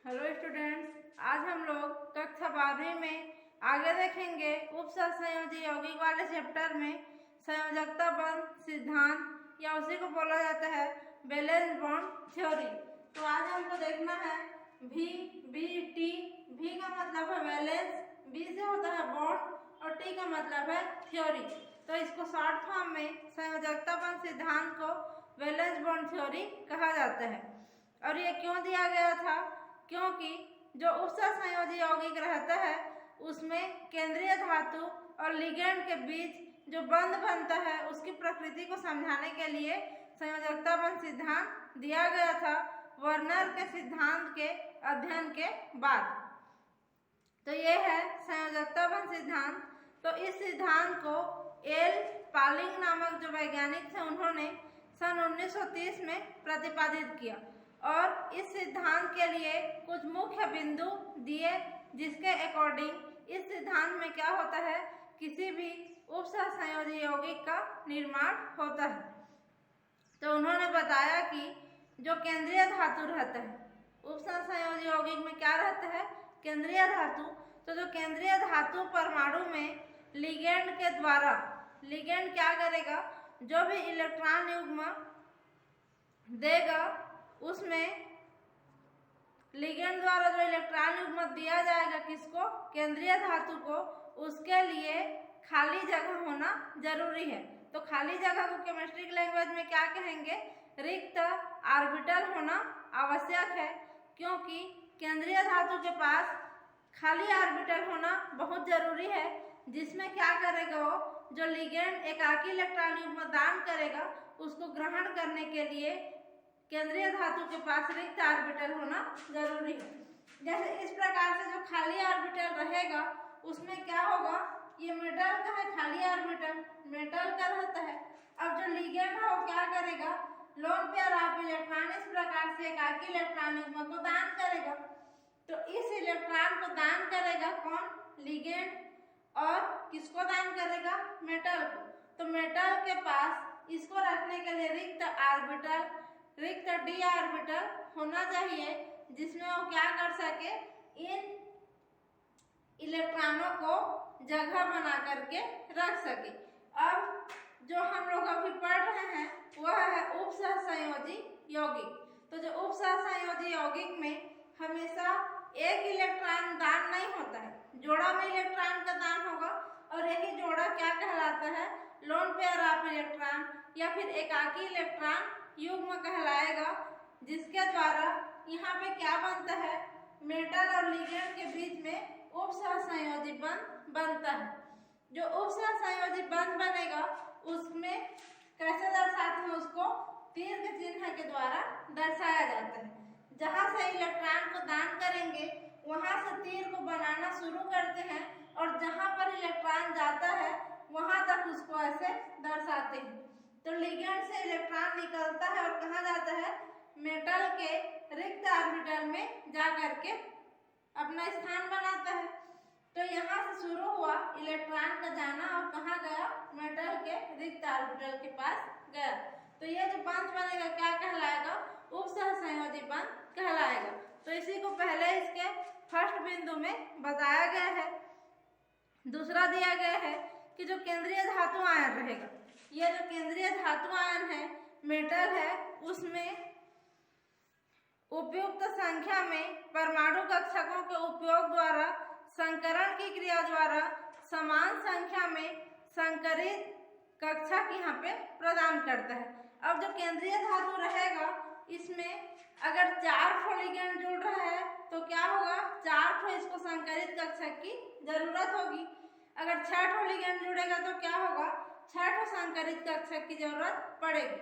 Hello students, आज हम लोग कक्षा 12वीं में आगे देखेंगे उपसंयोजी यौगिक वाले चैप्टर में संयोजकता बंध सिद्धांत या उसी को बोला जाता है वैलेंस बॉन्ड थ्योरी। तो आज हमको देखना है वी बी टी। वी का मतलब है वैलेंस, बी से होता है बॉन्ड और टी का मतलब है थ्योरी। तो इसको शॉर्ट फॉर्म में संयोजकता बंध सिद्धांत को वैलेंस बॉन्ड थ्योरी कहा जाता है। और ये क्यों दिया गया था? क्योंकि जो उपसंयोजी यौगिक रहता है उसमें केंद्रीय धातु और लिगेंड के बीच जो बंध बनता है उसकी प्रकृति को समझाने के लिए संयोजकता बंध सिद्धांत दिया गया था वर्नर के सिद्धांत के अध्ययन के बाद। तो ये है संयोजकता बंध सिद्धांत। तो इस सिद्धांत को एल पालिंग नामक जो वैज्ञानिक थे उन्होंने सन 1930 में प्रतिपादित किया और इस सिद्धांत के लिए कुछ मुख्य बिंदु दिए जिसके अकॉर्डिंग इस सिद्धांत में क्या होता है, किसी भी उपसंयोजी यौगिक का निर्माण होता है। तो उन्होंने बताया कि जो केंद्रीय धातु रहता है उपसंयोजी यौगिक में क्या रहता है, केंद्रीय धातु। तो जो केंद्रीय धातु परमाणु में लिगेंड के द्वारा, लिगेंड क्या करेगा, जो भी इलेक्ट्रॉन युग्म देगा उसमें लिगेंड द्वारा जो इलेक्ट्रॉन युग्म दिया जाएगा किसको, केंद्रीय धातु को, उसके लिए खाली जगह होना जरूरी है। तो खाली जगह को केमिस्ट्री की लैंग्वेज में क्या कहेंगे, रिक्त ऑर्बिटल होना आवश्यक है। क्योंकि केंद्रीय धातु के पास खाली ऑर्बिटल होना बहुत जरूरी है, जिसमें क्या करेगा वो, जो लिगेंड एकाकी इलेक्ट्रॉन युग्म दान करेगा उसको ग्रहण करने के लिए केंद्रीय धातु के पास रिक्त ऑर्बिटल होना जरूरी है। जैसे इस प्रकार से जो खाली ऑर्बिटल रहेगा उसमें क्या होगा, ये मेटल का है खाली ऑर्बिटल, मेटल का रहता है। अब जो लिगेंड है वो क्या करेगा, लोन पेयर ऑफ इलेक्ट्रॉन इस प्रकार से एकाकी इलेक्ट्रॉन युग्म को दान करेगा। तो इस इलेक्ट्रॉन को दान करेगा कौन, लिगेंड, और किसको दान करेगा, मेटल को। तो मेटल के पास इसको रखने के लिए रिक्त ऑर्बिटल, रिक्त डी ऑर्बिटल होना चाहिए, जिसमें वो क्या कर सके, इन इलेक्ट्रॉनों को जगह बना करके रख सके। अब जो हम लोग अभी पढ़ रहे हैं वह है उपसंयोजी यौगिक। तो जो उपसंयोजी यौगिक में हमेशा एक इलेक्ट्रॉन दान नहीं होता है, जोड़ा में इलेक्ट्रॉन का दान होगा और यही जोड़ा क्या कहलाता है, लोन पेयर ऑफ इलेक्ट्रॉन या फिर एकाकी इलेक्ट्रॉन युग्म कहलाएगा, जिसके द्वारा यहाँ पे क्या बनता है, मेटल और लिगेंड के बीच में उपसंयोजी बंध बनता है। जो उपसंयोजी बंध बनेगा उसमें कैसे दर्शाते हैं, उसको तीर के चिन्ह के द्वारा दर्शाया जाता है। जहाँ से इलेक्ट्रॉन को दान करेंगे वहाँ से तीर को बनाना शुरू करते हैं और जहाँ पर इलेक्ट्रॉन जाता है वहाँ तक उसको ऐसे दर्शाते हैं। तो लिगेंड से इलेक्ट्रॉन निकलता है और कहाँ जाता है, मेटल के रिक्त ऑर्बिटल में जा करके अपना स्थान बनाता है। तो यहाँ से शुरू हुआ इलेक्ट्रॉन का जाना और कहाँ गया, मेटल के रिक्त ऑर्बिटल के पास गया। तो ये जो बंध बनेगा क्या कहलाएगा, उपसंयोजी बंध कहलाएगा। तो इसी को पहले इसके फर्स्ट बिंदु में बताया गया है। दूसरा दिया गया है कि जो केंद्रीय धातु आयन रहेगा, यह जो केंद्रीय धातु आयन है, मेटल है, उसमें उपयुक्त संख्या में परमाणु कक्षकों के उपयोग द्वारा संकरण की क्रिया द्वारा समान संख्या में संकरित कक्षक यहाँ पे प्रदान करता है। अब जो केंद्रीय धातु रहेगा इसमें अगर 4 लिगेंड जुड़ रहा है तो क्या होगा, 4 इसको संकरित कक्षक की जरूरत होगी। अगर 6 लिगेंड जुड़ेगा तो क्या होगा, 6 संकरित कक्षक की जरूरत पड़ेगी।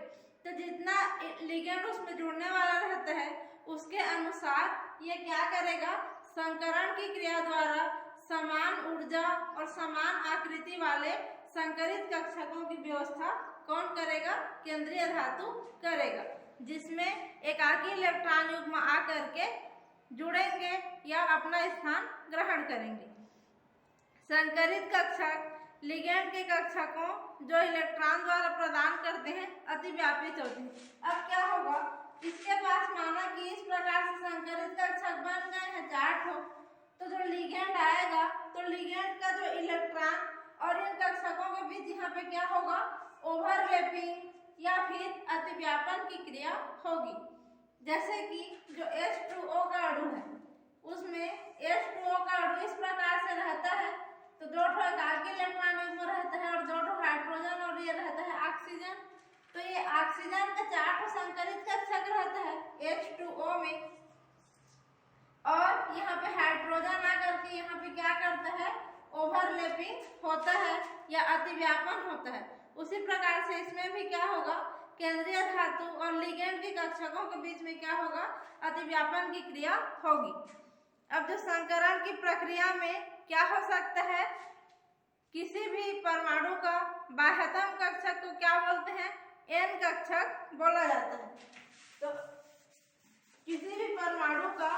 तो जितना लिगेंड उसमें जुड़ने वाला रहता है उसके अनुसार ये क्या करेगा, संकरण की क्रिया द्वारा समान ऊर्जा और समान आकृति वाले संकरित कक्षकों की व्यवस्था कौन करेगा, केंद्रीय धातु करेगा, जिसमें एकाकी इलेक्ट्रॉन युग्म आकर के जुड़ेंगे या अपना स्थान ग्रहण करेंगे। संकरित कक्षक लिगेंड के कक्षकों जो इलेक्ट्रॉन द्वारा प्रदान करते हैं अतिव्यापित होते हैं। अब क्या होगा, इसके पास माना कि इस प्रकार से संकरित कक्षक बन गए हैं 4 ठो, तो जो लिगेंड आएगा तो लिगेंड का जो इलेक्ट्रॉन और इन कक्षकों के बीच यहाँ पे क्या होगा, ओवरलैपिंग या फिर अतिव्यापन की क्रिया होगी। जैसे कि जो H2O का अणु है उसमें H2O का अणु इस प्रकार से रहता है, तो 2 ठो एकाकी इलेक्ट्रॉन युग्म रहता है और 2 ठो हाइड्रोजन और ये रहता है ऑक्सीजन। तो ये ऑक्सीजन का 4 ठो संकरित कक्षक रहता है H2O में, और यहाँ पे हाइड्रोजन आकर के यहाँ पे क्या करता है, ओवरलैपिंग होता है या अतिव्यापन होता है। उसी प्रकार से इसमें भी क्या होगा, केंद्रीय धातु और लिगेंड के कक्षकों के बीच में क्या होगा, अतिव्यापन की क्रिया होगी। अब जो संकरण की प्रक्रिया में क्या हो सकता है, किसी भी परमाणु का बाह्यतम कक्षक को क्या बोलते हैं, एन कक्षक बोला जाता है। तो किसी भी परमाणु का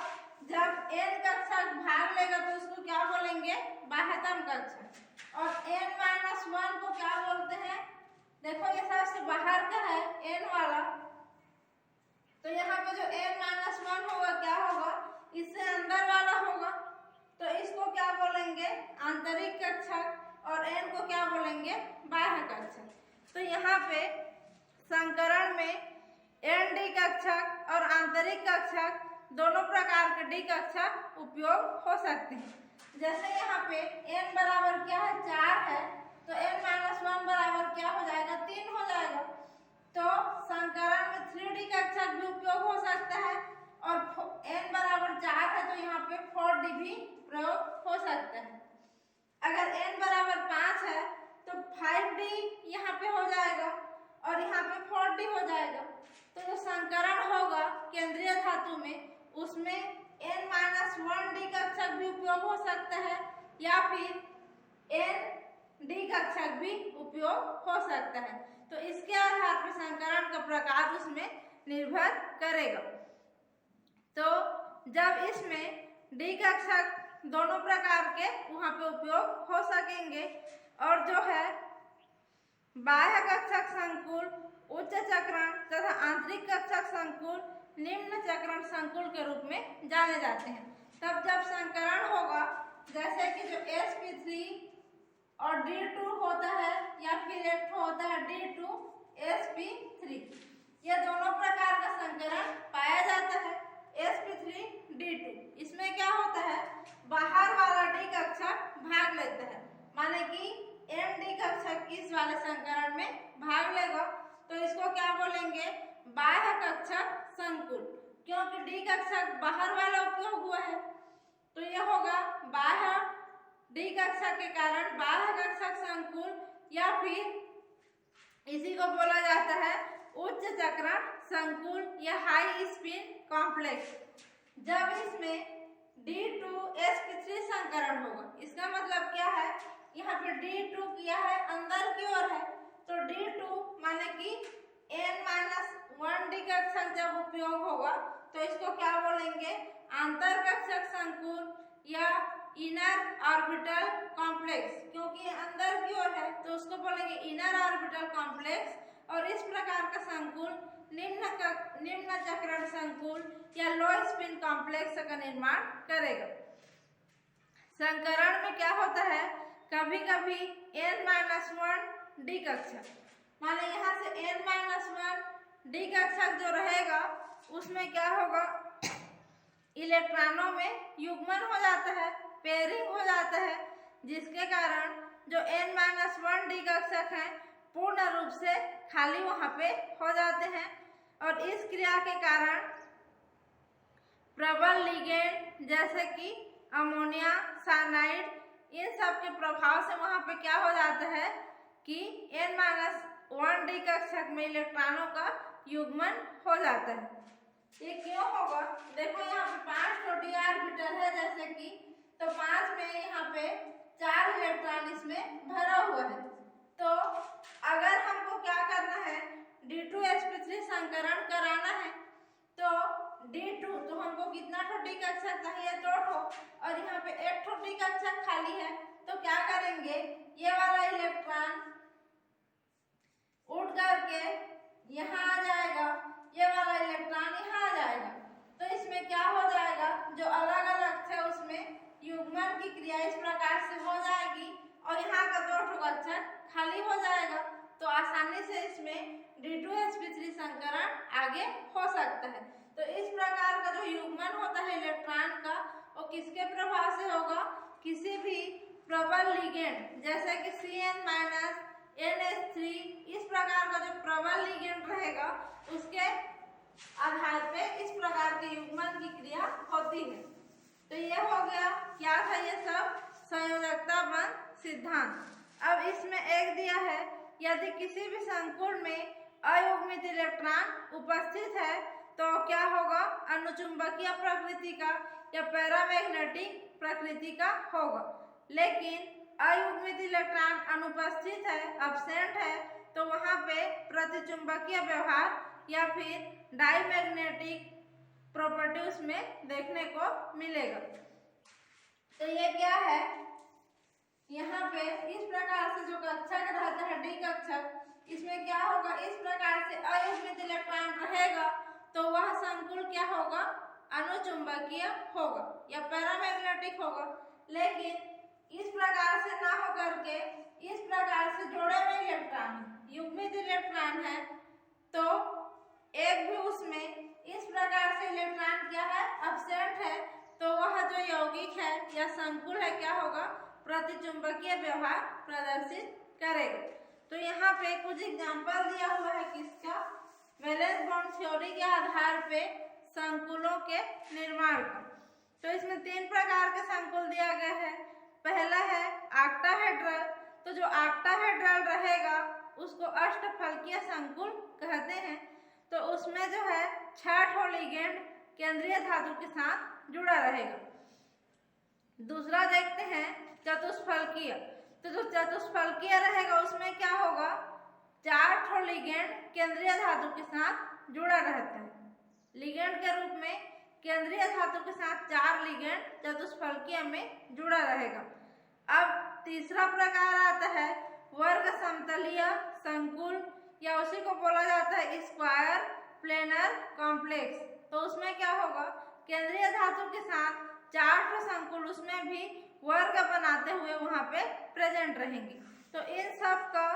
जब एन कक्षक भाग लेगा तो उसको क्या बोलेंगे, बाह्यतम कक्षक। और n-1 को क्या बोलते हैं, देखो ये सबसे बाहर का है n वाला, तो यहाँ पे जो n-1 होगा क्या होगा, इससे अंदर वाला होगा, तो इसको क्या बोलेंगे, आंतरिक कक्षक, और n को क्या बोलेंगे, बाह्य कक्षक। तो यहाँ पे संकरण में n डी कक्षक और आंतरिक कक्षक दोनों प्रकार के डी कक्षक उपयोग हो सकते हैं। जैसे यहाँ पे n बराबर क्या है, 4 है, तो n-1 बराबर क्या हो जाएगा, 3 हो जाएगा। तो संकरण में 3D कक्षक भी उपयोग हो सकता है, और n बराबर 4 है तो यहाँ पे 4D भी प्रयोग हो सकता है। अगर n बराबर 5 है तो 5D यहाँ पे हो जाएगा और यहाँ पे 4D हो जाएगा। तो जो संकरण होगा केंद्रीय धातु में उसमें n-1D कक्षक भी उपयोग हो सकता है या फिर n-D कक्षक भी उपयोग हो सकता है। तो इसके आधार पर संकरण का प्रकार उसमें निर्भर करेगा। तो जब इसमें D कक्षक दोनों प्रकार के वहाँ पे उपयोग हो सकेंगे, और जो है बाह्य कक्षक संकुल, उच्च चक्रण तथा आंतरिक कक्षक संकुल निम्न चक्रण संकुल के रूप में जाने जाते हैं। तब जब संकरण होगा, जैसे कि जो sp3 और D2 होता है या फिर एक होता है D2sp3, ये दोनों प्रकार का संकरण पाया जाता है sp3D2। इसमें क्या होता है, बाहर वाला D कक्षक भाग लेता है, माने कि mD कक्षक इस वाले संकरण में भाग लेगा, तो इसको क्या बोलेंगे, बाह्य कक्षक संकुल। क्योंकि D कक्षक बाहर वाला उपयोग हुआ है तो यह होगा बाह्य D कक्षक के कारण बाह्य कक्षक संकुल, या फिर इसी को बोला जाता है उच्च चक्रण संकुल या हाई स्पिन कॉम्प्लेक्स। जब इसमें D2sp3 संकरण होगा, इसका मतलब क्या है, यहाँ पे D2 किया है अंदर की ओर है, तो D2 माने कि n-1D कक्षक जब उपयोग होगा तो इसको क्या बोलेंगे, आंतर कक्षक संकुल या इनर ऑर्बिटल कॉम्प्लेक्स। क्योंकि अंदर की ओर है तो उसको बोलेंगे इनर ऑर्बिटल कॉम्प्लेक्स। और इस प्रकार का संकुल निम्न चक्रण संकुल या लो स्पिन कॉम्प्लेक्स का निर्माण करेगा। संकरण में क्या होता है, कभी कभी n-1D कक्षक, माने यहाँ से n-1D कक्षक जो रहेगा उसमें क्या होगा, इलेक्ट्रॉनों में युग्मन हो जाता है, पेयरिंग हो जाता है, जिसके कारण जो n-1D कक्षक हैं पूर्ण रूप से खाली वहाँ पे हो जाते हैं। और इस क्रिया के कारण प्रबल लिगेंड जैसे कि अमोनिया, साइनाइड, इन सब के प्रभाव से वहाँ पे क्या हो जाता है कि n-1D कक्षक में इलेक्ट्रॉनों का युग्मन हो जाता है। ये क्यों होगा, देखो यहाँ पे 5 d ऑर्बिटल है जैसे कि, तो 5 में यहाँ पे 4 इलेक्ट्रॉन इसमें भरा हुआ है। तो अगर हमको क्या करना है, D2sp3 संकरण कराना है तो D2, तो हमको कितना ठो D कक्षक चाहिए, 2 ठो, और यहाँ पे 1 ठो D कक्षक खाली है, तो क्या करेंगे, ये वाला इलेक्ट्रॉन उठ करके यहाँ आ जाएगा, ये वाला इलेक्ट्रॉन यहाँ आ जाएगा, तो इसमें क्या हो जाएगा, आगे हो सकता है। तो इस प्रकार का जो युग्मन होता है इलेक्ट्रॉन का वो किसके प्रभाव से होगा, किसी भी प्रबल लिगेंड जैसे कि Cn- NH3 इस प्रकार का जो प्रबल लिगेंड रहेगा उसके आधार पे इस प्रकार के युग्मन की क्रिया होती है। तो ये हो गया, क्या था ये सब, संयोजकता बंध सिद्धांत। अब इसमें एक दिया है, यदि किसी भी संकुल में अयुग्मित इलेक्ट्रॉन उपस्थित है तो क्या होगा, अनुचुंबकीय प्रकृति का या पैरामैग्नेटिक प्रकृति का होगा। लेकिन अयुग्मित इलेक्ट्रॉन अनुपस्थित है, अब्सेंट है, तो वहां पे प्रतिचुंबकीय व्यवहार या फिर डाईमैग्नेटिक प्रॉपर्टीज में देखने को मिलेगा। तो ये क्या है, यहाँ पे इस प्रकार से जो कक्षक रहता है डी कक्षक, इसमें क्या होगा, इस प्रकार से अयुग्मित इलेक्ट्रॉन रहेगा तो वह संकुल क्या होगा, अनुचुंबकीय होगा या पैरामैग्नेटिक होगा। लेकिन इस प्रकार से ना होकर के इस प्रकार से जोड़े हुए इलेक्ट्रॉन युग्मित इलेक्ट्रॉन है तो एक भी उसमें इस प्रकार से इलेक्ट्रॉन क्या है, अब्सेंट है, तो वह जो यौगिक है या संकुल है क्या होगा, प्रतिचुंबकीय व्यवहार प्रदर्शित करेगा। तो यहाँ पे कुछ एग्जांपल दिया हुआ है किसका, वैलेंस बॉन्ड थ्योरी के आधार पे संकुलों के निर्माण का। तो इसमें 3 प्रकार के संकुल दिया गया है। पहला है ऑक्टाहेड्रल, तो जो ऑक्टाहेड्रल रहेगा उसको अष्टफलकीय संकुल कहते हैं। तो उसमें जो है 6 ठो लिगेंड केंद्रीय धातु के साथ जुड़ा रहेगा। दूसरा देखते हैं चतुष्फलकीय, तो जो चतुष्फलकीय रहेगा उसमें क्या होगा, 4 ठो लिगेंड केंद्रीय धातु के साथ जुड़ा रहता है। लिगेंड के रूप में केंद्रीय धातु के साथ 4 लिगेंड चतुष्फलकीय में जुड़ा रहेगा। अब तीसरा प्रकार आता है वर्ग समतलीय संकुल या उसी को बोला जाता है स्क्वायर प्लेनर कॉम्प्लेक्स। तो उसमें क्या होगा, केंद्रीय धातु के साथ 4 ठो संकुल उसमें भी वर्ग बनाते हुए वहां पे प्रेजेंट रहेंगे। तो इन सब का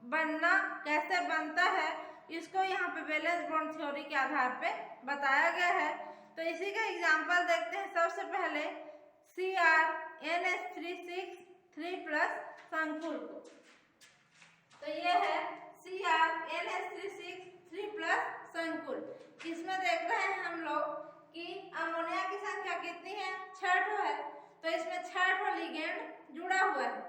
बनना कैसे बनता है इसको यहाँ पे वैलेंस बॉन्ड थ्योरी के आधार पे बताया गया है। तो इसी का एग्जांपल देखते हैं। सबसे पहले CrNH3 संकुल को, तो ये है CrNH3 संकुल। इसमें देख रहे हैं हम लोग कि अमोनिया की संख्या कितनी है, 6 ठो है, तो इसमें 6 ठो लिगेंड जुड़ा हुआ है।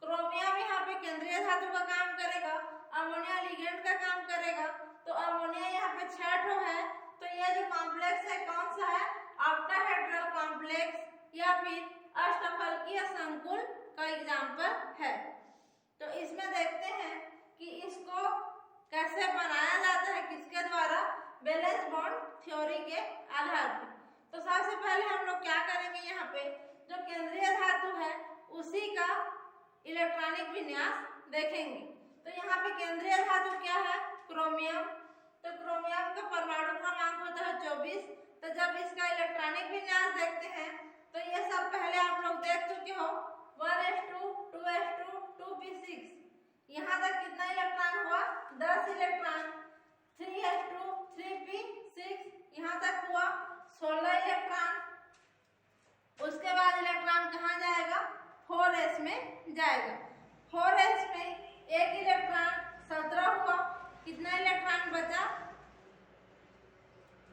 क्रोमियम यहाँ पे केंद्रीय धातु का काम करेगा, अमोनिया लिगेंड का काम करेगा। तो अमोनिया यहाँ पे 6 ठो है, तो यह जो कॉम्प्लेक्स है कौन सा है, ऑक्टाहेड्रल कॉम्प्लेक्स या फिर अष्टफलकीय संकुल का एग्जाम्पल है। तो इसमें देखते हैं कि इसको कैसे बनाया जाता है, किसके द्वारा, वैलेंस बॉन्ड थ्योरी के आधार पर। तो सबसे पहले हम लोग क्या करेंगे, यहाँ पे जो केंद्रीय धातु है उसी का इलेक्ट्रॉनिक विन्यास देखेंगे। तो यहाँ पे केंद्रीय धातु क्या है, क्रोमियम। तो क्रोमियम का परमाणु क्रमांक होता है 24। तो जब इसका इलेक्ट्रॉनिक विन्यास देखते हैं तो ये सब पहले आप लोग देख चुके हो, 1s2 2s2 2p6। यहाँ तक कितना इलेक्ट्रॉन हुआ, 10 इलेक्ट्रॉन। 3s2 3p6 यहाँ तक हुआ 16 इलेक्ट्रॉन। उसके बाद इलेक्ट्रॉन कहाँ जाएगा, 4s में जाएगा। 4s में एक इलेक्ट्रॉन 17 हुआ, कितना इलेक्ट्रॉन बचा,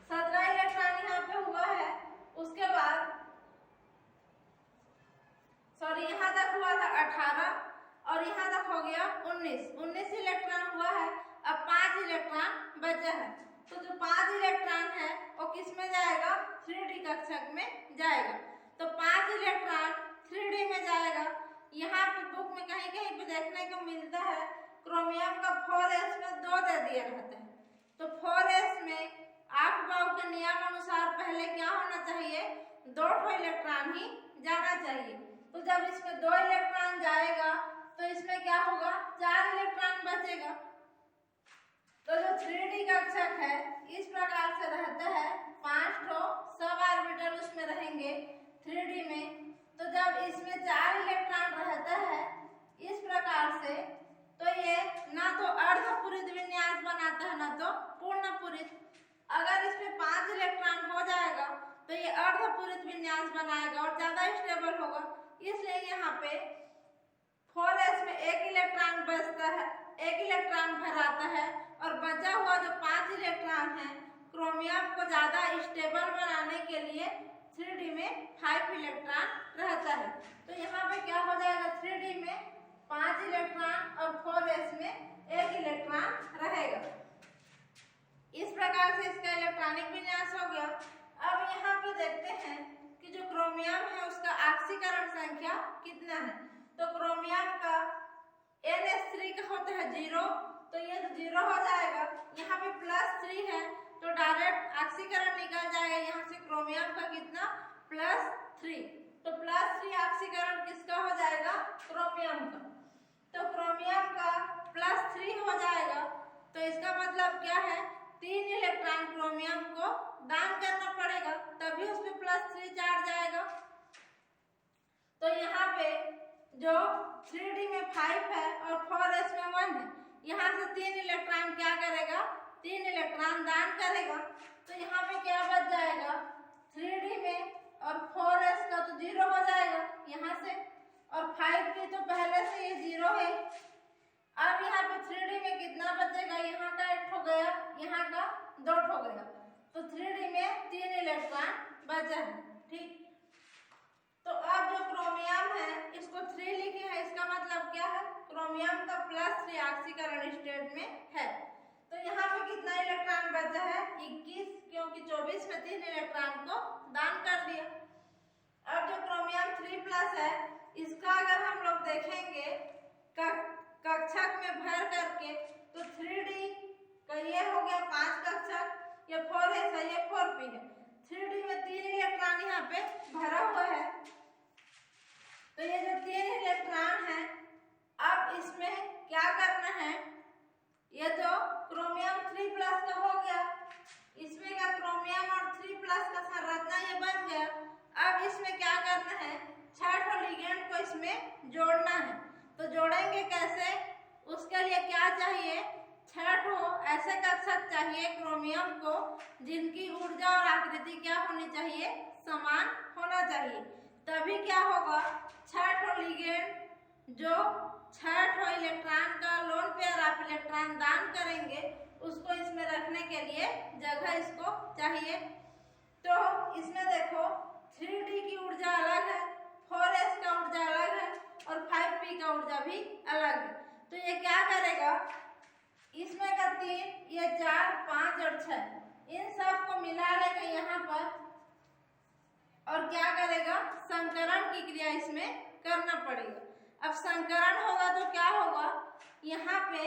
17 इलेक्ट्रॉन यहाँ पे हुआ है। उसके बाद यहाँ तक हुआ था 18 और यहाँ तक हो गया 19 इलेक्ट्रॉन हुआ है। अब 5 इलेक्ट्रॉन बचा है। तो जो 5 इलेक्ट्रॉन है वो किस में जाएगा, 3d कक्षक में जाएगा। तो 5 इलेक्ट्रॉन 3d में जाएगा। यहाँ पे बुक में कहीं कहीं पे देखने को मिलता है क्रोमियम का 4s में 2 दे दिया रहता है। तो 4s में आफबाउ के नियम अनुसार पहले क्या होना चाहिए, 2 ठो इलेक्ट्रॉन ही जाना चाहिए। तो जब इसमें 2 इलेक्ट्रॉन जाएगा तो इसमें क्या होगा, 4 इलेक्ट्रॉन बचेगा। तो जो 3d कक्षक है इस प्रकार से रहता है, 5 ठो सब ऑर्बिटल उसमें रहेंगे 3d में। तो जब इसमें 4 इलेक्ट्रॉन रहता है इस प्रकार से, तो ये ना तो अर्धपूरित विन्यास बनाता है ना तो पूर्ण पूरित। अर्धपूरित विन्यास बनाएगा और ज्यादा स्टेबल होगा। इसलिए यहाँ पे 4s में एक इलेक्ट्रॉन बचता है, एक इलेक्ट्रॉन भराता है और बचा हुआ जो 5 इलेक्ट्रॉन है क्रोमियम को ज्यादा स्टेबल बनाने के लिए 3d में 5 इलेक्ट्रॉन रहता है। तो यहाँ पे क्या हो जाएगा, 3d में 5 इलेक्ट्रॉन और 4s में 1 इलेक्ट्रॉन रहेगा। इस प्रकार से इसका इलेक्ट्रॉनिक विन्यास हो गया। अब यहाँ पे देखते हैं कि जो क्रोमियम है उसका ऑक्सीकरण संख्या कितना है। तो क्रोमियम का NH3 का होता है 0, तो ये 0 हो जाएगा। यहाँ पे +3 है तो डायरेक्ट ऑक्सीकरण निकल जाएगा। यहाँ से क्रोमियम का कितना, +3, तो +3 ऑक्सीकरण किसका हो जाएगा, क्रोमियम का। तो क्रोमियम का +3 हो जाएगा, तो इसका मतलब क्या है, 3 इलेक्ट्रॉन क्रोमियम को दान करना पड़ेगा, तभी उसमें +3 चार्ज आएगा। तो यहाँ पे जो 3d में 5 है और 4s में 1 है, यहाँ से 3 इलेक्ट्रॉन क्या करेगा, 3 इलेक्ट्रॉन दान करेगा। तो यहाँ पे क्या बच जाएगा, 3d में और 4s का तो 0 हो जाएगा यहाँ से, और 5 की तो पहले से ये 0 है। अब यहाँ पे 3d में कितना बचेगा, यहाँ का 1 हो गया, यहाँ का 2 हो गया, तो 3d में 3 इलेक्ट्रॉन बचा है। ठीक, तो अब जो क्रोमियम है इसको 3 लिखे हैं, इसका मतलब क्या है, क्रोमियम का +3 ऑक्सीकरण स्टेट में है। तो यहाँ पे कितना इलेक्ट्रॉन बचा है, 21, क्योंकि 24 में 3 इलेक्ट्रॉन को दान कर दिया। अब जो क्रोमियम 3+ है, इसका अगर हम लोग देखेंगे कक्षक में भर करके, तो 3d का ये हो गया 5 कक्षक, ये 4s है, ये 4p है। 3d में 3 इलेक्ट्रॉन यहाँ पे भरा हुआ है, तो ये जो 3 इलेक्ट्रॉन है, अब इसमें क्या करना है, ये जो क्रोमियम 3+ का हो गया, इसमें का क्रोमियम और 3+ का संरचना ये बन गया। अब इसमें क्या करना है, 6 लिगेंड को इसमें जोड़ना है। तो जोड़ेंगे कैसे, उसके लिए क्या चाहिए, 6 ऐसे कक्षक चाहिए क्रोमियम को जिनकी ऊर्जा और आकृति क्या होनी चाहिए, समान होना चाहिए। तभी क्या होगा, 6 लिगेंड जो 6 इलेक्ट्रॉन का लोन पेयर आप इलेक्ट्रॉन दान करेंगे, उसको इसमें रखने के लिए जगह इसको चाहिए। तो इसमें देखो 3d की ऊर्जा अलग है, 4s का ऊर्जा अलग है और 5p का ऊर्जा भी अलग है। तो ये क्या करेगा, इसमें का 3, ये 4, 5 और 6, इन सब को मिला लेगा यहाँ पर और क्या करेगा, संकरण की क्रिया इसमें करना पड़ेगा। अब संकरण होगा तो क्या होगा, यहाँ पे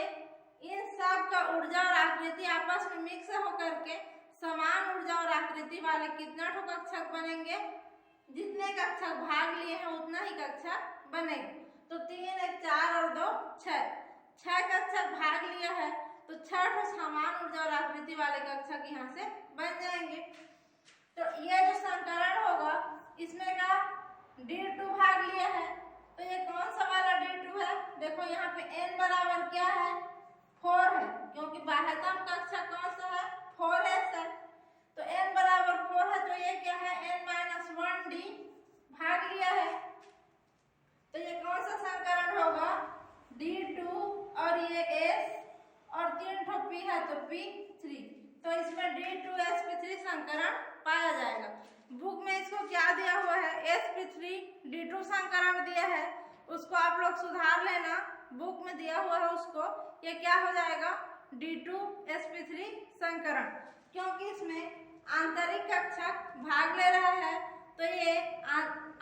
इन सब का ऊर्जा और आकृति आपस में मिक्स होकर के समान ऊर्जा और आकृति वाले कितना ठो कक्षक बनेंगे, जितने कक्षक भाग लिए हैं उतना ही कक्षक बनेंगे। तो 3, 1, 4 और 2, 6 कक्षक भाग लिया है, तो 6 ठो समान ऊर्जा और आकृति वाले कक्षक यहाँ से बन जाएंगे। तो ये जो संकरण होगा, इसमें का D2 भाग लिया है, तो ये कौन सा वाला D2 है, देखो यहाँ पे n बराबर क्या है, 4 है, क्योंकि बाह्यतम कक्षक कौन सा है, 4s है। तो n बराबर 4 है, तो ये क्या है, n-1d भाग लिया है। तो ये कौन सा संकरण होगा, D2 और ये s और 3 ठो p है तो p3, तो इसमें D2sp3 संकरण पाया जाएगा। बुक में इसको क्या दिया हुआ है, sp3 D2 संकरण दिया है, उसको आप लोग सुधार लेना, बुक में दिया हुआ है उसको। ये क्या हो जाएगा, D2sp3 संकरण, क्योंकि इसमें आंतरिक कक्षक भाग ले रहा है, तो ये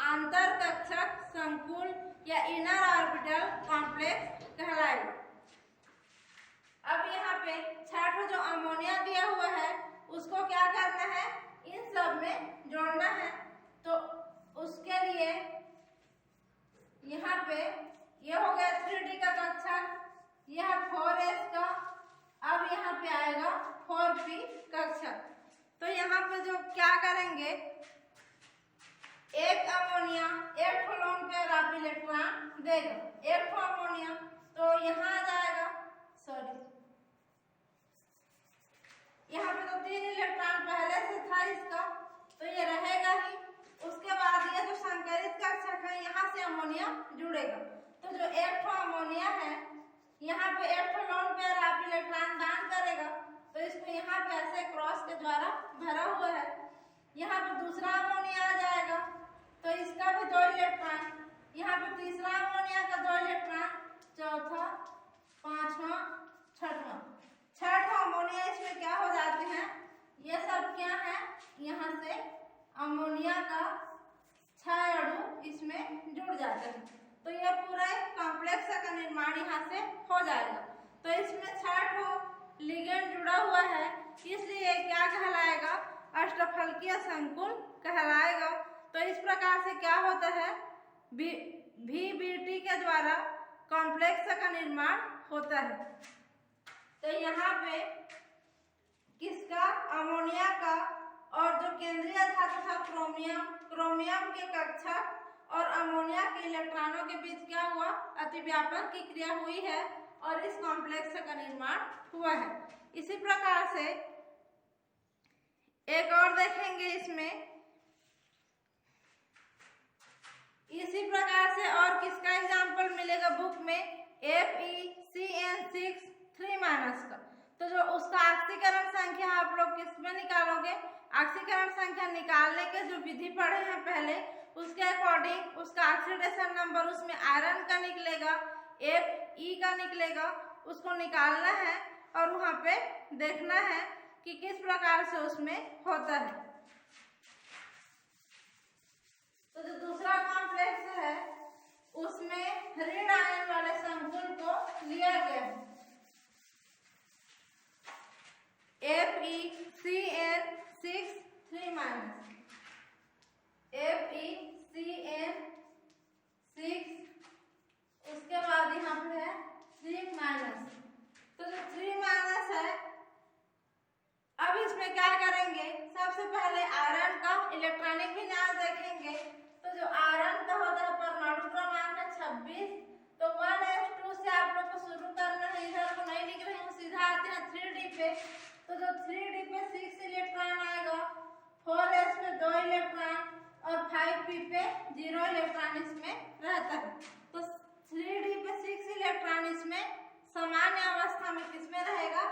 आंतर कक्षक संकुल या इनर ऑर्बिटल कॉम्प्लेक्स कहलाएगा। अब यहाँ पे 6 जो अमोनिया दिया हुआ है, उसको क्या करना है, इन सब में जोड़ना है। तो उसके लिए यहाँ पे ये हो गया 3d का कक्षक, यह 4s का, अब यहाँ पे आएगा 4p कक्षक। तो यहाँ पे जो क्या करेंगे, एक अमोनिया 1 ठो लोन पेयर आप इलेक्ट्रॉन देगा, 1 ठो अमोनिया, तो यहाँ आ जाएगा, सॉरी यहाँ पे तो 3 इलेक्ट्रॉन पहले से था इसका, तो ये रहेगा यहाँ पे दूसरा अमोनिया आ जाएगा तो इसका भी 2 इलेक्ट्रॉन, यहाँ पे तीसरा अमोनिया का 2 इलेक्ट्रॉन, चौथा, पांचवा, छठवां अमोनिया इसमें क्या हो जाते हैं, ये सब क्या है, यहाँ से अमोनिया का 6 अणु इसमें जुड़ जाते हैं। तो ये पूरा एक कॉम्प्लेक्स का निर्माण यहाँ से हो जाएगा। तो इसमें 6 लिगेंड जुड़ा हुआ है, इसलिए क्या कहलाएगा, अष्टफलकीय संकुल कहलाएगा। तो इस प्रकार से क्या होता है, VBT के द्वारा कॉम्प्लेक्स का निर्माण होता है। तो यहाँ पे किसका, अमोनिया का, और जो केंद्रीय धातु था क्रोमियम के कक्षक और अमोनिया के इलेक्ट्रॉनों के बीच क्या हुआ, अतिव्यापन की क्रिया हुई है और इस कॉम्प्लेक्स का निर्माण हुआ है। इसी प्रकार से एक और देखेंगे इसमें, इसी प्रकार से और किसका एग्जाम्पल मिलेगा बुक में, FeCN6 3- का। तो जो उसका ऑक्सीकरण संख्या आप लोग किसमें निकालोगे, ऑक्सीकरण संख्या निकालने के जो विधि पढ़े हैं पहले, उसके अकॉर्डिंग उसका ऑक्सीडेशन नंबर उसमें आयरन का निकलेगा, Fe का निकलेगा, उसको निकालना है और वहां पे देखना है कि किस प्रकार से उसमें होता है। तो जो दूसरा कॉम्प्लेक्स है उसमें ऋण आयन वाले संकुल को लिया गया है, FeCN6 3- FeCN6, उसके बाद यहाँ पे है 3-। तो जो 3- है, अब इसमें क्या करेंगे, सबसे पहले आयरन का इलेक्ट्रॉनिक विन्यास देखेंगे। तो जो आयरन का होता है परमाणु क्रमांक है 26, तो 1s2 से आप लोग को शुरू करना है, इधर को नहीं लिख रही हूँ, सीधा आते हैं 3D पे। तो जो 3D पे 6 इलेक्ट्रॉन आएगा, 4s पे 2 इलेक्ट्रॉन और 5p पे 0 इलेक्ट्रॉन इसमें रहता है। तो 3D पे 6 इलेक्ट्रॉन इसमें सामान्य अवस्था में किसमें रहेगा,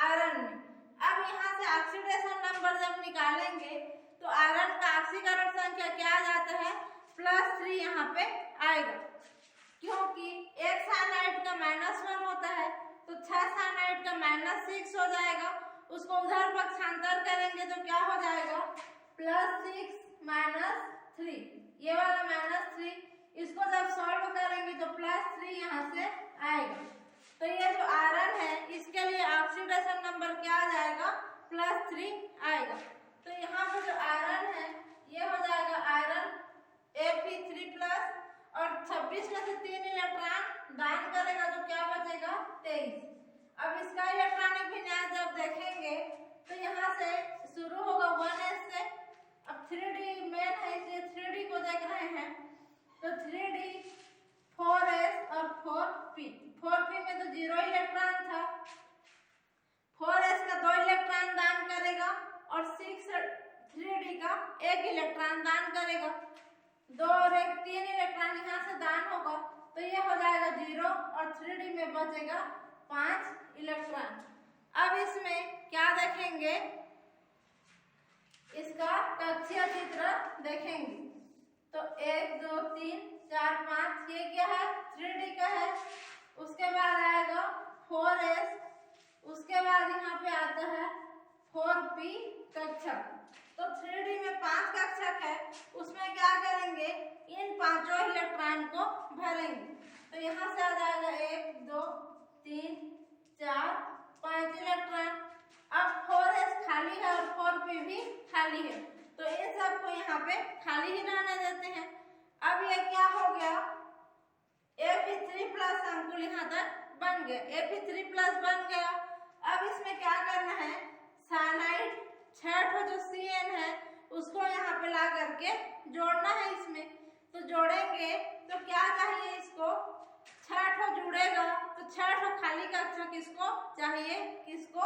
आयरन में। अब यहाँ से ऑक्सीडेशन नंबर जब निकालेंगे तो आयरन का ऑक्सीकरण संख्या क्या आ जाता है, +3 यहाँ पे आएगा, क्योंकि एक साइनाइड का -1 होता है तो 6 साइनाइड का -6 हो जाएगा, उसको उधर पक्षांतर करेंगे तो क्या हो जाएगा, +6 - 3, ये वाला -3, इसको जब सॉल्व करेंगे तो +3 यहाँ से आएगा। तो ये जो आयरन है इसके लिए ऑक्सीडेशन नंबर क्या आ जाएगा, +3 आएगा। तो यहाँ पे जो आयरन है ये हो जाएगा आयरन Fe3+, और 26 में से 3 इलेक्ट्रॉन दान करेगा तो क्या बचेगा, 23। अब इसका इलेक्ट्रॉनिक विन्यास जब देखेंगे तो यहाँ से शुरू होगा 1s से। अब 3D मेन है इसलिए 3D को देख रहे हैं, तो 3D 4s और 4p में तो 0 इलेक्ट्रॉन था, 4s का 2 इलेक्ट्रॉन दान करेगा और 6 3D का 1 इलेक्ट्रॉन दान करेगा, 2 और 1 3 इलेक्ट्रॉन यहाँ से दान होगा, तो ये हो जाएगा 0 और 3D में बचेगा 5 इलेक्ट्रॉन। अब इसमें क्या देखेंगे, इसका कक्षीय चित्र देखेंगे। तो 1 2 3 4 5, ये क्या है, 3D का है। उसके बाद आएगा 4s, उसके बाद यहाँ पे आता है 4p कक्षक। तो 3D में 5 कक्षक है, उसमें क्या करेंगे, इन 5 इलेक्ट्रॉन को भरेंगे। तो यहाँ से आ जाएगा 1 2 3 4 5 इलेक्ट्रॉन। अब 4s खाली है और 4p भी खाली है, तो इन सबको यहाँ पे खाली ही रहने देते हैं। अब ये क्या हो गया, Fe3+ संकुल यहाँ तक बन गया, Fe3+ बन गया। अब इसमें क्या करना है, साइनाइड 6 जो CN है उसको यहाँ पे ला करके जोड़ना है इसमें। तो जोड़ेंगे तो क्या चाहिए, इसको 6 जुड़ेगा तो 6 खाली कक्षा किसको चाहिए, किसको,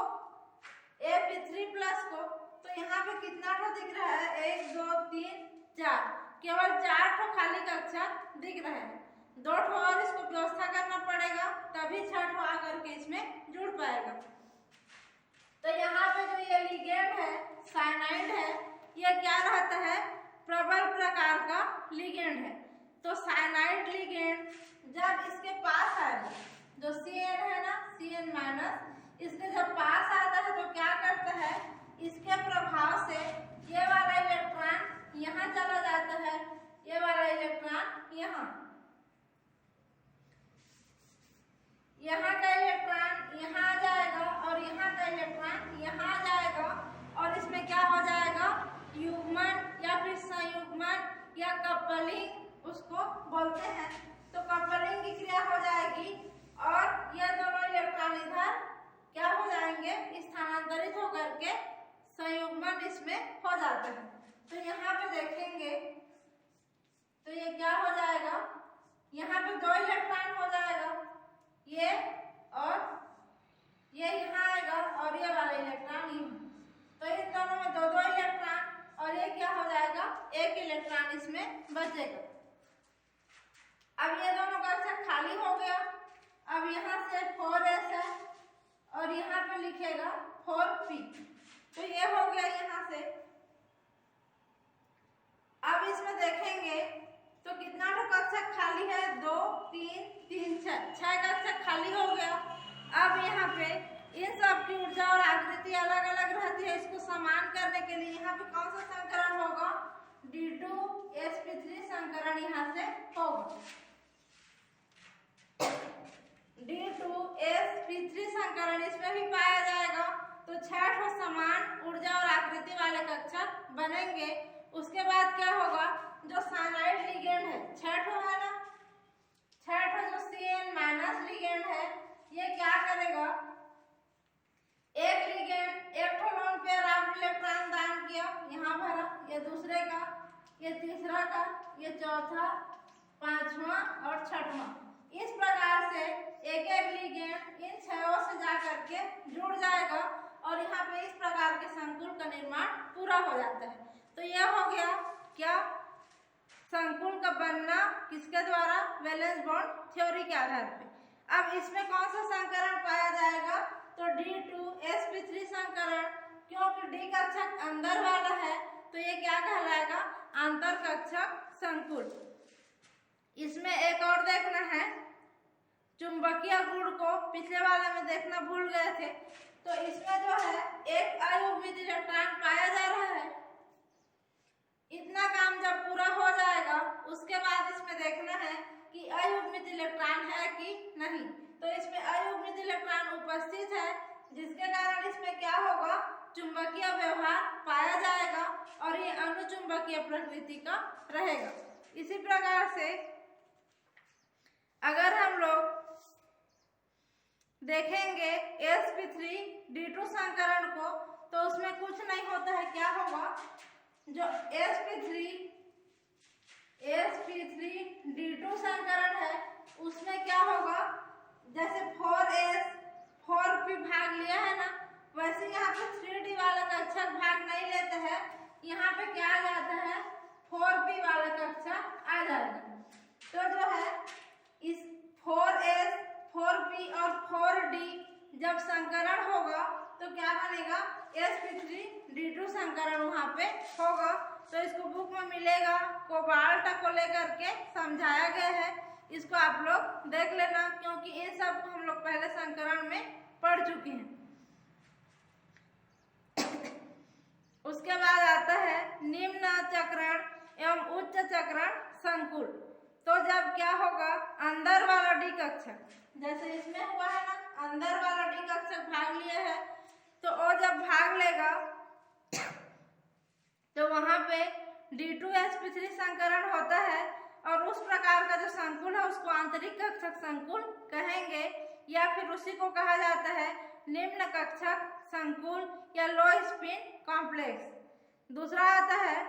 Fe3+ को। तो यहाँ पे कितना दिख रहा है, 1 2 3 4, केवल 4 खाली कक्षा दिख रहे हैं, 2 और इसको व्यवस्था करना पड़ेगा तभी 6 आकर के इसमें जुड़ पाएगा। तो यहाँ पे जो ये लिगेंड है, साइनाइड है, ये ये क्या रहता है, प्रबल प्रकार का लिगेंड है। तो साइनाइड लिगेंड जब इसके पास आएगा, जो Cn है ना, Cn माइनस, इसके जब पास आता है तो क्या करता है, इसके प्रभाव से ये वाला इलेक्ट्रॉन यहाँ चला जाता है, ये वाला इलेक्ट्रॉन यहाँ का इलेक्ट्रॉन यहाँ आ जाएगा और यहाँ का इलेक्ट्रॉन यहाँ आ जाएगा और इसमें क्या हो जाएगा, युग्मन या फिर संयुग्मन या कपलिंग उसको बोलते हैं। तो कपलिंग की क्रिया हो जाएगी और ये दोनों इलेक्ट्रॉन इधर क्या हो जाएंगे, स्थानांतरित होकर के संयुग्मन इसमें हो जाता है। तो यहाँ पे देखेंगे तो ये क्या हो जाएगा, यहाँ पे दो इलेक्ट्रॉन हो जाएगा, ये और ये यहाँ आएगा और ये वाला इलेक्ट्रॉन यहाँ। तो इन दोनों में दो दो इलेक्ट्रॉन और ये क्या हो जाएगा, एक इलेक्ट्रॉन इसमें बचेगा। अब ये दोनों कक्षक खाली हो गया। अब यहाँ से 4s है और यहाँ पे लिखेगा 4p। तो ये हो गया यहाँ से। अब इसमें देखेंगे तो कितना कक्षक खाली है, 2 3 3 6 कक्षक खाली हो गया। अब यहाँ पे इन सब की ऊर्जा और आकृति अलग अलग रहती है। इसको समान करने के लिए यहाँ पे कौन सा संकरण होगा, D2sp3 संकरण यहाँ से होगा। D2sp3 संकरण इसमें भी पाया जाएगा। तो 6 समान ऊर्जा और आकृति वाले कक्षक बनेंगे। उसके बाद क्या होगा, जो साइनाइड लिगेंड है 6 है ना, 6 जो Cn माइनस लिगेंड है, ये क्या करेगा, एक लिगेंड एक लोन पेयर आप इलेक्ट्रॉन दान किया, यहाँ भरा, ये दूसरे का, ये तीसरा का, ये चौथा, पांचवा और छठवां। इस प्रकार से एक एक लिगेंड इन 6 से जा करके जुड़ जाएगा और यहाँ पे इस प्रकार के संकुल का निर्माण पूरा हो जाता है। तो यह हो गया क्या, संकुल का बनना किसके द्वारा, वैलेंस बॉन्ड थ्योरी के आधार पे। अब इसमें कौन सा संकरण पाया जाएगा, तो D2sp3 संकरण, क्योंकि D कक्षक अंदर वाला है तो ये क्या कहलाएगा, आंतर कक्षक संकुल। इसमें एक और देखना है, चुंबकीय गुण को पिछले वाले में देखना भूल गए थे। तो इसमें जो है एक अयुग्मित इलेक्ट्रॉन पाया जा रहा है। इतना काम जब पूरा हो जाएगा उसके बाद इसमें देखना है कि अयुग्मित इलेक्ट्रॉन है कि नहीं। तो इसमें अयुग्मित इलेक्ट्रॉन उपस्थित है, जिसके कारण इसमें क्या होगा, चुंबकीय व्यवहार पाया जाएगा और ये अनुचुंबकीय प्रकृति का रहेगा। इसी प्रकार से अगर हम लोग देखेंगे sp3d2 संकरण को, तो उसमें कुछ नहीं होता है। क्या होगा, जो sp3d2 संकरण है उसमें क्या होगा, जैसे 4s 4p भाग लिया है ना, वैसे यहाँ पे 3d वाला कक्षक भाग नहीं लेता है। यहाँ पे क्या आ जाता है, 4p वाला कक्षक आ जाएगा। तो जो है इस 4s 4p और 4d जब संकरण होगा तो क्या बनेगा, sp3d2 संकरण वहाँ पे होगा। तो इसको बुक में मिलेगा, कोबाल्ट को लेकर के समझाया गया है। इसको आप लोग देख लेना, क्योंकि इन सब को हम लोग पहले संकरण में पढ़ चुके हैं। उसके बाद आता है निम्न चक्रण एवं उच्च चक्रण संकुल। तो जब क्या होगा, अंदर वाला डी कक्षक, जैसे इसमें हुआ है ना, अंदर वाला डी कक्षक भाग लिया है, तो वो जब भाग लेगा तो वहां पे D2sp3 संकरण होता है और उस प्रकार का जो संकुल है उसको आंतरिक कक्षक संकुल कहेंगे, या फिर उसी को कहा जाता है निम्न कक्षक संकुल या लो स्पिन कॉम्प्लेक्स। दूसरा आता है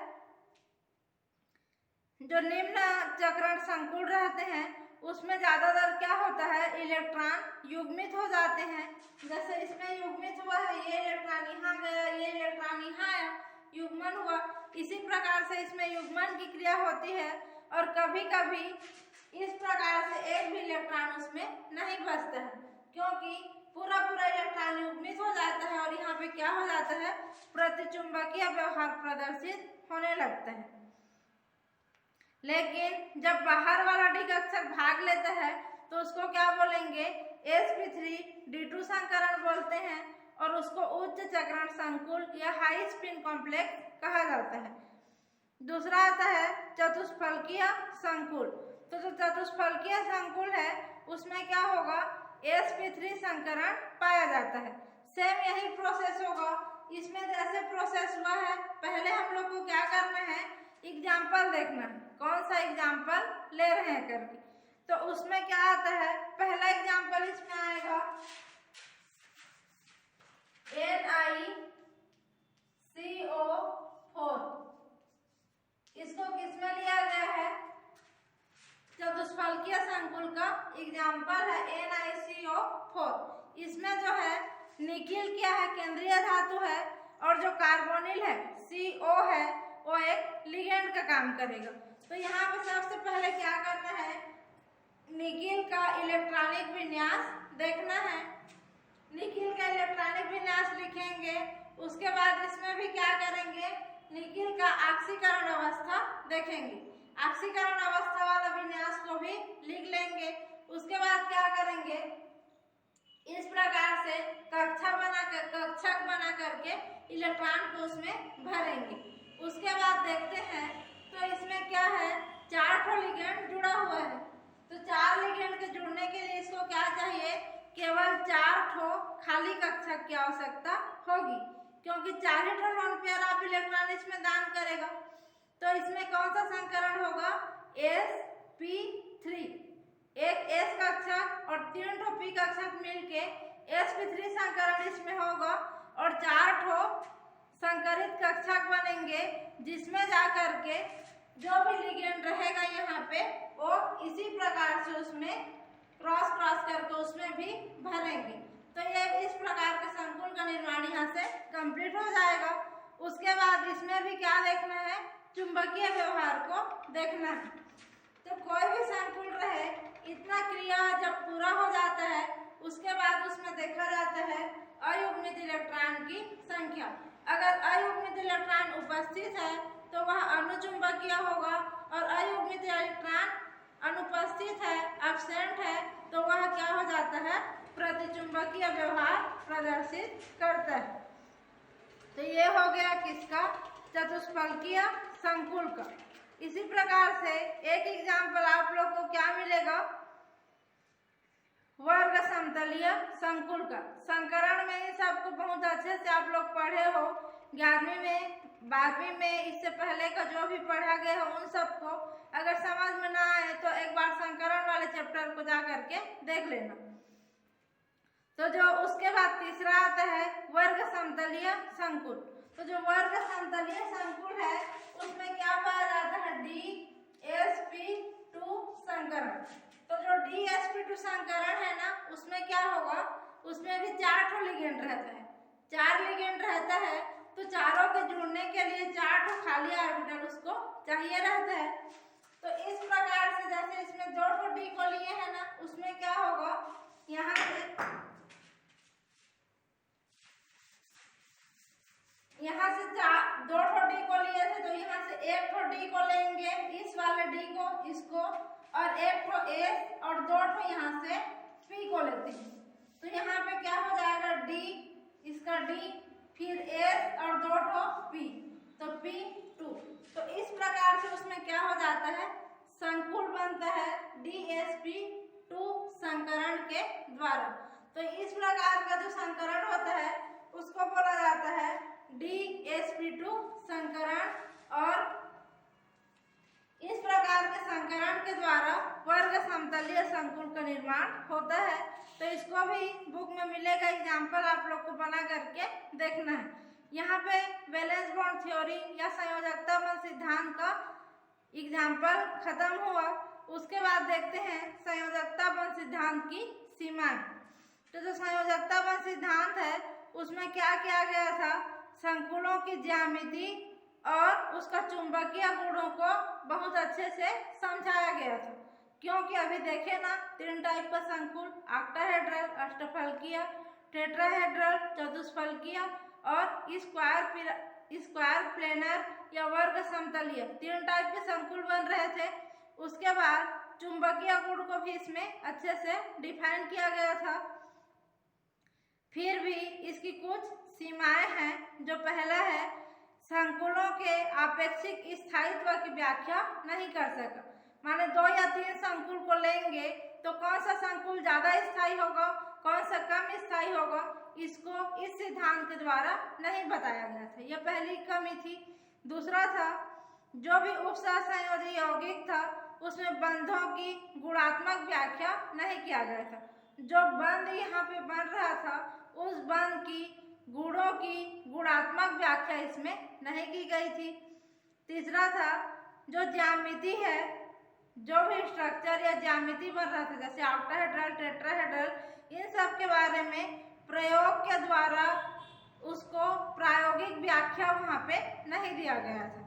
जो निम्न चक्रण संकुल रहते हैं उसमें ज्यादातर क्या होता है, इलेक्ट्रॉन युग्मित हो जाते हैं। जैसे इसमें युग्मित हुआ है, ये इलेक्ट्रॉन यहाँ गया, ये इलेक्ट्रॉन यहाँ आया, युग्मन हुआ। इसी प्रकार से इसमें युग्मन की क्रिया होती है और कभी कभी इस प्रकार से एक भी इलेक्ट्रॉन उसमें नहीं बचता है, क्योंकि पूरा पूरा इलेक्ट्रॉन युग्मित हो जाता है और यहाँ पे क्या हो जाता है, प्रतिचुंबकीय व्यवहार प्रदर्शित होने लगता है। लेकिन जब बाहर वाला डी कक्षक भाग लेता है तो उसको क्या बोलेंगे, sp3d2 संकरण बोलते हैं और उसको उच्च चक्रण संकुल या हाई स्पिन कॉम्प्लेक्स कहा जाता है। दूसरा आता है चतुष्फलकीय संकुल। तो जो चतुष्फलकीय संकुल है उसमें क्या होगा, sp3 संकरण पाया जाता है। सेम यही प्रोसेस होगा। इसमें जैसे प्रोसेस हुआ है, पहले हम लोग को क्या करना है, एग्जाम्पल देखना है, कौन सा एग्जाम्पल ले रहे हैं करके। तो उसमें क्या आता है, पहला एग्जाम्पल इसमें आएगा NiCO4। इसको किसमें लिया गया है, चतुष्फलकीय संकुल का एग्जाम्पल है NiCO4। इसमें जो है निकिल क्या है, केंद्रीय धातु है और जो कार्बोनिल है CO है वो एक लिगेंड का काम करेगा। तो यहाँ पे सबसे पहले क्या करना है, निकिल का इलेक्ट्रॉनिक विन्यास देखना है। निकिल का इलेक्ट्रॉनिक विन्यास लिखेंगे, उसके बाद इसमें भी क्या करेंगे, निकिल का ऑक्सीकरण अवस्था देखेंगे। ऑक्सीकरण अवस्था वाला विन्यास को भी लिख लेंगे। उसके बाद क्या करेंगे, इस प्रकार से कक्षक बना करके इलेक्ट्रॉन को उसमें भरेंगे। उसके बाद देखते हैं तो इसमें क्या है, 4 लिगेंड जुड़ा हुआ है। तो 4 लिगेंड के जुड़ने के लिए इसको क्या चाहिए, केवल 4 खाली कक्षक की आवश्यकता होगी, क्योंकि 4 ही लोन पेयर आप इलेक्ट्रॉन इसमें दान करेगा। तो इसमें कौन सा संकरण होगा, sp3, एक s कक्षक और 3 p कक्षक मिलके sp3 संकरण इसमें होगा और 4 संकरित कक्षक बनेंगे, जिसमें जाकर के जो भी लिगेंड रहेगा यहाँ पे वो इसी प्रकार से उसमें क्रॉस करके उसमें भी भरेंगे। तो ये इस प्रकार के संकुल का निर्माण यहाँ से कंप्लीट हो जाएगा। उसके बाद इसमें भी क्या देखना है, चुंबकीय व्यवहार को देखना है। तो कोई भी संकुल रहे, इतना क्रिया जब पूरा हो जाता है उसके बाद उसमें देखा जाता है अयुग्मित इलेक्ट्रॉन की संख्या। अगर अयुग्मित इलेक्ट्रॉन उपस्थित है तो वह अनुचुंबकीय होगा और अयुग्मित इलेक्ट्रॉन अनुपस्थित है, एब्सेंट है, तो वह क्या हो जाता है, प्रतिचुंबकीय व्यवहार प्रदर्शित करता है। तो ये हो गया किसका, चतुष्फलकीय संकुल का। इसी प्रकार से एक एग्जाम्पल आप लोग को क्या मिलेगा, वर्ग समतलीय संकुल का। संकरण में ये सबको बहुत अच्छे से आप लोग पढ़े हो, 11वीं में 12वीं में, इससे पहले का जो भी पढ़ा गया हो उन सबको। अगर समझ में ना आए तो एक बार संकरण वाले चैप्टर को जा करके देख लेना। तो जो उसके बाद तीसरा आता है वर्ग समतलीय संकुल। तो जो वर्ग समतलीय संकुल है उसमें क्या पाया जाता है, DsP2 संकरण। तो जो DsP2 संकरण है ना, उसमें क्या होगा, उसमें भी 4 लिगेंड रहता है। 4 लिगेंड रहता है तो चारों के जुड़ने के लिए 4 खाली ऑर्बिटल उसको चाहिए रहता है। तो इस प्रकार से जैसे इसमें 2 डी को लिए है ना, उसमें क्या होगा, यहाँ से 2 डी को लिए थे तो यहाँ से 1 डी को लेंगे, इस वाले डी को, इसको, और 1 एस और 2 यहाँ से पी को लेते हैं। तो यहाँ पे क्या हो जाएगा, डी, इसका डी, फिर एस और 2 पी, तो P2। तो इस प्रकार से उसमें क्या हो जाता है, संकुल बनता है DsP2 संकरण के द्वारा। तो इस प्रकार का जो संकरण होता है उसको बोला जाता है DsP2 संकरण। और इस प्रकार के संकरण के द्वारा वर्ग समतलीय संकुल का निर्माण होता है। तो इसको भी बुक में मिलेगा, एग्जाम्पल आप लोग को बना करके देखना है। यहाँ पे वैलेंस बॉन्ड थ्योरी या संयोजकता बंध सिद्धांत का एग्जाम्पल खत्म हुआ। उसके बाद देखते हैं संयोजकता बंध सिद्धांत की सीमाएं। तो जो संयोजकता बंध सिद्धांत है उसमें क्या किया गया था, संकुलों की ज्यामिति और उसका चुंबकीय गुणों को बहुत अच्छे से समझाया गया था। क्योंकि अभी देखे ना 3 टाइप का संकुल, ऑक्टाहेड्रल, अष्टफलकीय, टेट्राहेड्रल चतुष्फलकीय और स्क्वायर प्लेनर या वर्ग समतलीय, 3 टाइप के संकुल बन रहे थे। उसके बाद चुंबकीय गुण को भी इसमें अच्छे से डिफाइन किया गया था। फिर भी इसकी कुछ सीमाएं हैं। जो पहला है, संकुलों के आपेक्षिक स्थायित्व की व्याख्या नहीं कर सका। माने 2 या 3 संकुल को लेंगे तो कौन सा संकुल ज्यादा स्थायी होगा, कौन सा कम स्थायी होगा, इसको इस सिद्धांत के द्वारा नहीं बताया गया था। यह पहली कमी थी। दूसरा था, जो भी उपसहसंयोजी यौगिक था उसमें बंधों की गुणात्मक व्याख्या नहीं किया गया था। जो बंध यहाँ पे बन रहा था उस बंध की गुणों की गुणात्मक व्याख्या इसमें नहीं की गई थी। तीसरा था, जो ज्यामिति है, जो भी स्ट्रक्चर या ज्यामिति बन रहा था जैसे ऑक्टाहेड्रल, टेट्राहेड्रल, इन सब के बारे में प्रयोग के द्वारा उसको प्रायोगिक व्याख्या वहाँ पे नहीं दिया गया था।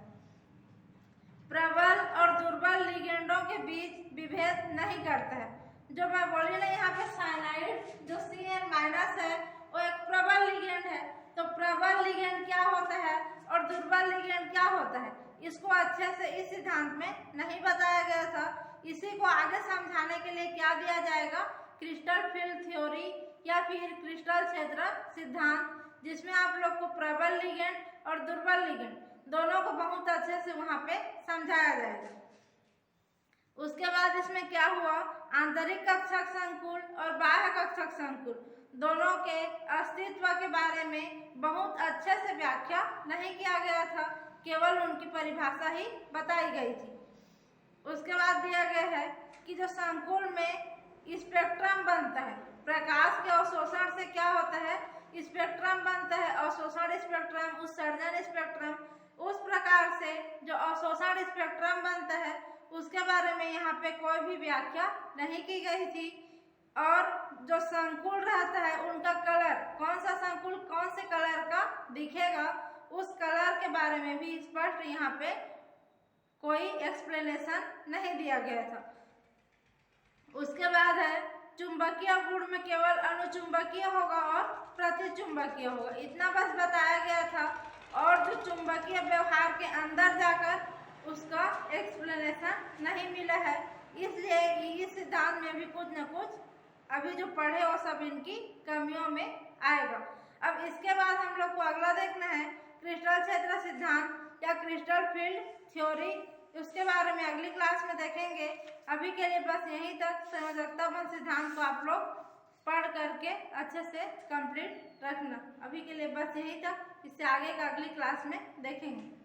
प्रबल और दुर्बल लिगेंडों के बीच विभेद नहीं करता है। जो मैं बोली ना यहाँ पे साइनाइड जो Cn- है वो एक प्रबल लिगेंड है। तो प्रबल लिगेंड क्या होता है और दुर्बल लिगेंड क्या होता है, इसको अच्छे से इस सिद्धांत में नहीं बताया गया था। इसी को आगे समझाने के लिए क्या दिया जाएगा, क्रिस्टल फील्ड थ्योरी या फिर क्रिस्टल क्षेत्र सिद्धांत, जिसमें आप लोग को प्रबल लिगेंड और दुर्बल लिगेंड दोनों को बहुत अच्छे से वहां पे समझाया जाएगा। उसके बाद इसमें क्या हुआ, आंतरिक कक्षक संकुल और बाह्य कक्षक संकुल दोनों के अस्तित्व के बारे में बहुत अच्छे से व्याख्या नहीं किया गया था, केवल उनकी परिभाषा ही बताई गई थी। उसके बाद दिया गया है कि जो संकुल में स्पेक्ट्रम बनता है, प्रकाश के अवशोषण से क्या होता है, स्पेक्ट्रम बनता है, अवशोषण स्पेक्ट्रम, उत्सर्जन स्पेक्ट्रम। उस प्रकार से जो अवशोषण स्पेक्ट्रम बनता है उसके बारे में यहाँ पे कोई भी व्याख्या नहीं की गई थी। और जो संकुल रहता है उनका कलर, कौन सा संकुल कौन से कलर का दिखेगा, उस कलर के बारे में भी स्पष्ट यहाँ पे कोई एक्सप्लेनेशन नहीं दिया गया था। उसके बाद है चुंबकीय गुण में केवल अणुचुंबकीय होगा और प्रतिचुंबकीय होगा, इतना बस बताया गया था। और जो चुंबकीय व्यवहार के अंदर जाकर उसका एक्सप्लेनेशन नहीं मिला है, इसलिए इस सिद्धांत में भी कुछ न कुछ अभी जो पढ़े वो सब इनकी कमियों में आएगा। अब इसके बाद हम लोग को अगला देखना है क्रिस्टल क्षेत्र सिद्धांत या क्रिस्टल फील्ड थ्योरी। उसके बारे में अगली क्लास में देखेंगे। अभी के लिए बस यहीं तक संयोजकता बंध सिद्धांत को आप लोग पढ़ करके अच्छे से कंप्लीट रखना। अभी के लिए बस यहीं तक, इससे आगे का अगली क्लास में देखेंगे।